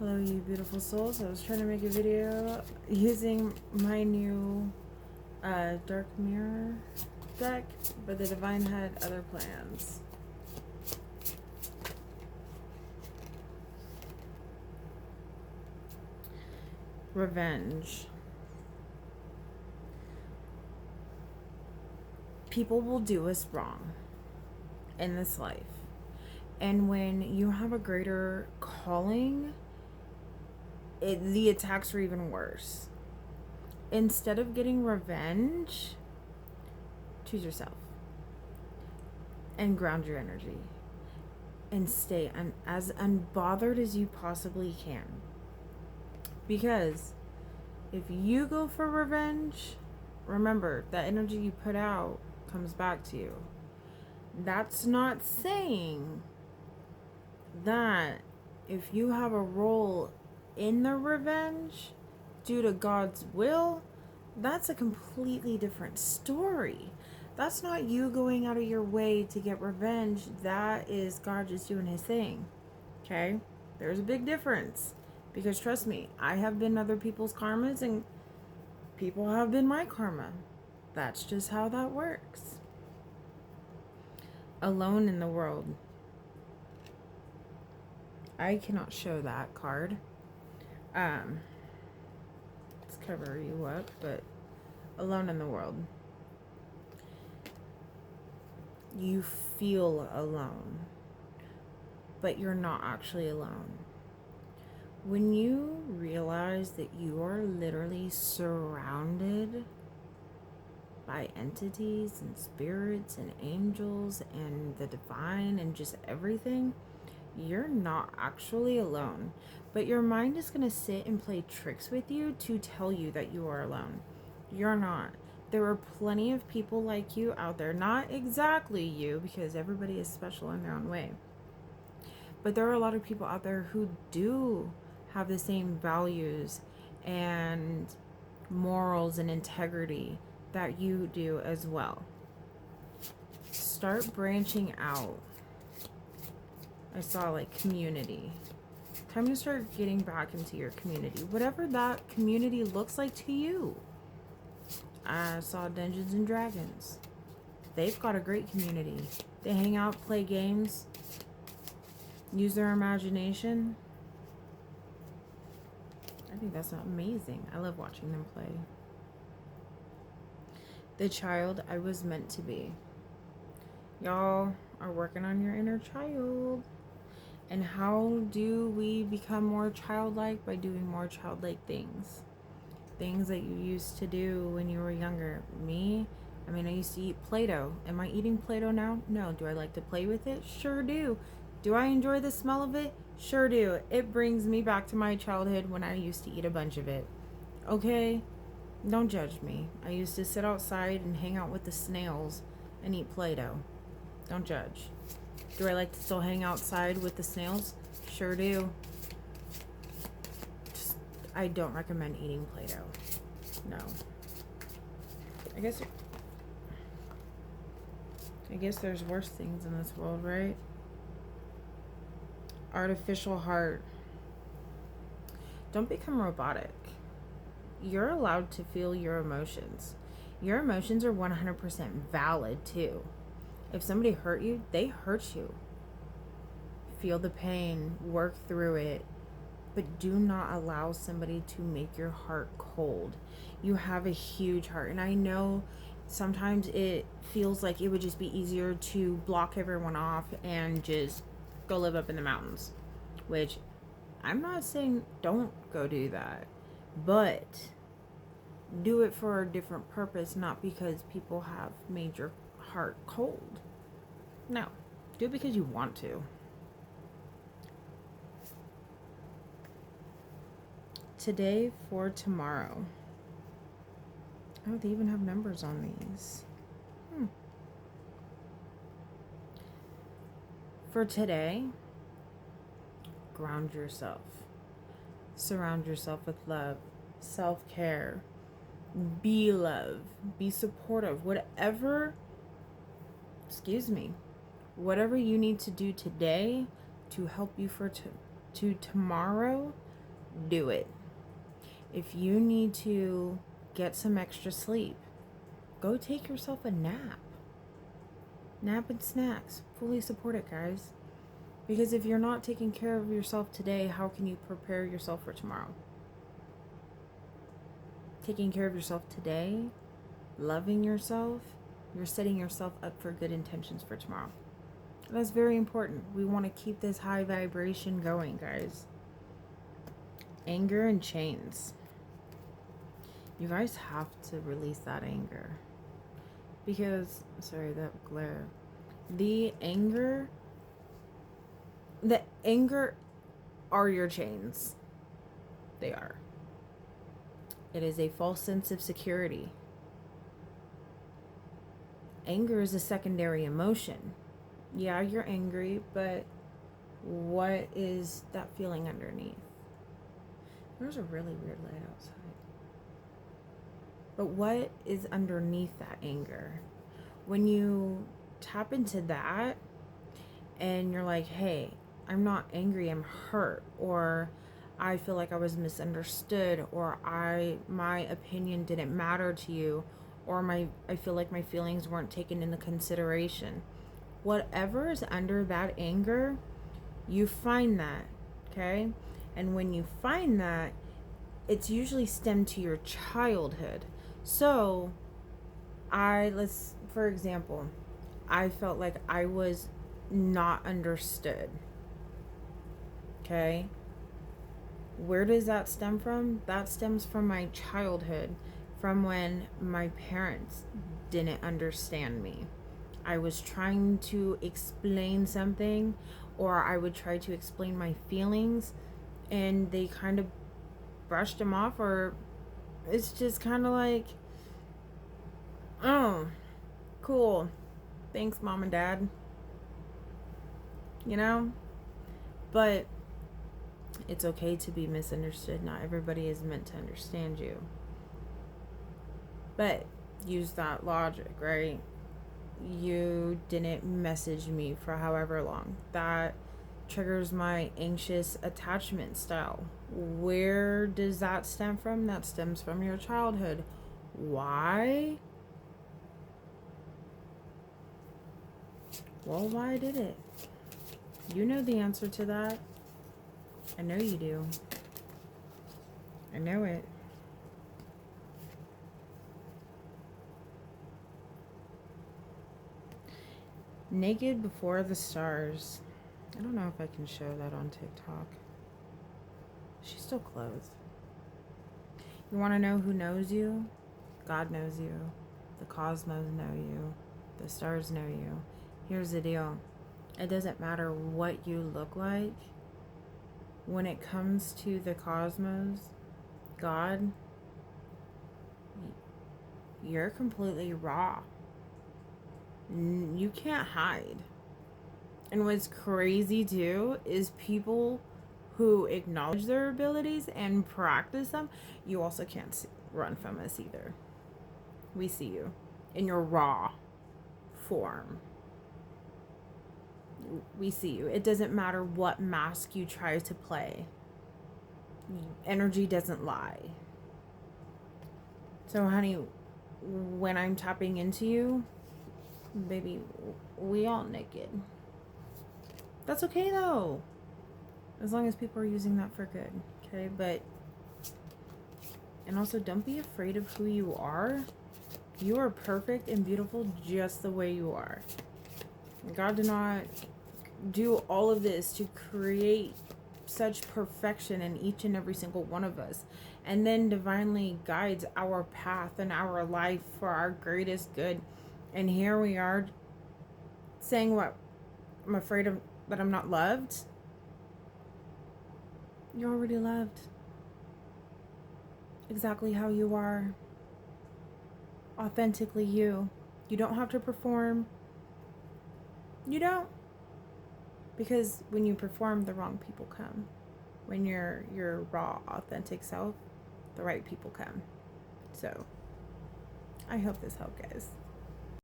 Hello, you beautiful souls. I was trying to make a video using my new Dark Mirror deck, but the Divine had other plans. Revenge. People will do us wrong in this life. And when you have a greater calling, the attacks are even worse. Instead of getting revenge, choose yourself and ground your energy and stay as unbothered as you possibly can. Because if you go for revenge, remember that energy you put out comes back to you. That's not saying that if you have a role in the revenge due to God's will, that's a completely different story. That's not you going out of your way to get revenge. That is God just doing his thing. Okay? There's a big difference. Because trust me, I have been other people's karmas and people have been my karma. That's just how that works. Alone in the world. I cannot show that card. Let's cover you up, but alone in the world. You feel alone, but you're not actually alone. When you realize that you are literally surrounded by entities and spirits and angels and the divine and just everything, you're not actually alone. But your mind is going to sit and play tricks with you to tell you that you are alone. You're not. There are plenty of people like you out there. Not exactly you, because everybody is special in their own way. But there are a lot of people out there who do have the same values and morals and integrity that you do as well. Start branching out. I saw like community. Time to start getting back into your community. Whatever that community looks like to you. I saw Dungeons and Dragons. They've got a great community. They hang out, play games, use their imagination. I think that's amazing. I love watching them play. The child I was meant to be. Y'all are working on your inner child. And how do we become more childlike? By doing more childlike things. Things that you used to do when you were younger. Me, I used to eat Play-Doh. Am I eating Play-Doh now? No. Do I like to play with it? Sure do. Do I enjoy the smell of it? Sure do. It brings me back to my childhood when I used to eat a bunch of it. Okay? Don't judge me. I used to sit outside and hang out with the snails and eat Play-Doh. Don't judge. Do I like to still hang outside with the snails? Sure do. Just, I don't recommend eating Play-Doh. No. I guess there's worse things in this world, right? Artificial heart. Don't become robotic. You're allowed to feel your emotions. Your emotions are 100% valid too. If somebody hurt you, they hurt you. Feel the pain, work through it, but do not allow somebody to make your heart cold. You have a huge heart, and I know sometimes it feels like it would just be easier to block everyone off and just go live up in the mountains, which I'm not saying don't go do that, but do it for a different purpose, not because people have made your heart cold. No, do it because you want to. Today for tomorrow. Oh, they even have numbers on these. For today, ground yourself. Surround yourself with love, self-care. Be love. Be supportive. Whatever you need to do today to help you for to tomorrow, do it. If you need to get some extra sleep, go take yourself a nap. Nap and snacks. Fully support it, guys. Because if you're not taking care of yourself today, how can you prepare yourself for tomorrow? Taking care of yourself today, loving yourself, you're setting yourself up for good intentions for tomorrow. That's very important. We want to keep this high vibration going, guys. Anger and chains. You guys have to release that anger. Because, sorry, that glare. The anger are your chains. They are. It is a false sense of security. Anger is a secondary emotion. Yeah, you're angry, but what is that feeling underneath? There's a really weird light outside. But what is underneath that anger? When you tap into that and you're like, hey, I'm not angry, I'm hurt, or I feel like I was misunderstood, or my opinion didn't matter to you, or I feel like my feelings weren't taken into consideration. Whatever is under that anger, you find that, okay? And when you find that, it's usually stemmed to your childhood. So, for example, I felt like I was not understood. Okay? Where does that stem from? That stems from my childhood, from when my parents didn't understand me. I was trying to explain something, or I would try to explain my feelings, and they kind of brushed them off, or it's just kind of like, oh, cool. Thanks, Mom and Dad. You know? But it's okay to be misunderstood. Not everybody is meant to understand you. But use that logic, right? You didn't message me for however long. That triggers my anxious attachment style. Where does that stem from? That stems from your childhood. Why? Well, why did it? You know the answer to that. I know you do. I know it. Naked before the stars. I don't know if I can show that on TikTok. She's still clothed. You want to know who knows you? God knows you. The cosmos know you. The stars know you. Here's the deal. It doesn't matter what you look like. When it comes to the cosmos, God, you're completely raw. You can't hide. And what's crazy too is people who acknowledge their abilities and practice them, you also can't run from us either. We see you in your raw form. We see you. It doesn't matter what mask you try to play. Energy doesn't lie. So, honey, when I'm tapping into you, baby, we all naked. That's okay though. As long as people are using that for good. Okay, and also don't be afraid of who you are. You are perfect and beautiful just the way you are. God did not do all of this to create such perfection in each and every single one of us, and then divinely guides our path and our life for our greatest good. And here we are saying, what? I'm afraid of that I'm not loved. You're already loved. Exactly how you are. Authentically you. You don't have to perform. You don't. Because when you perform, the wrong people come. When you're your raw, authentic self, the right people come. So, I hope this helped, guys.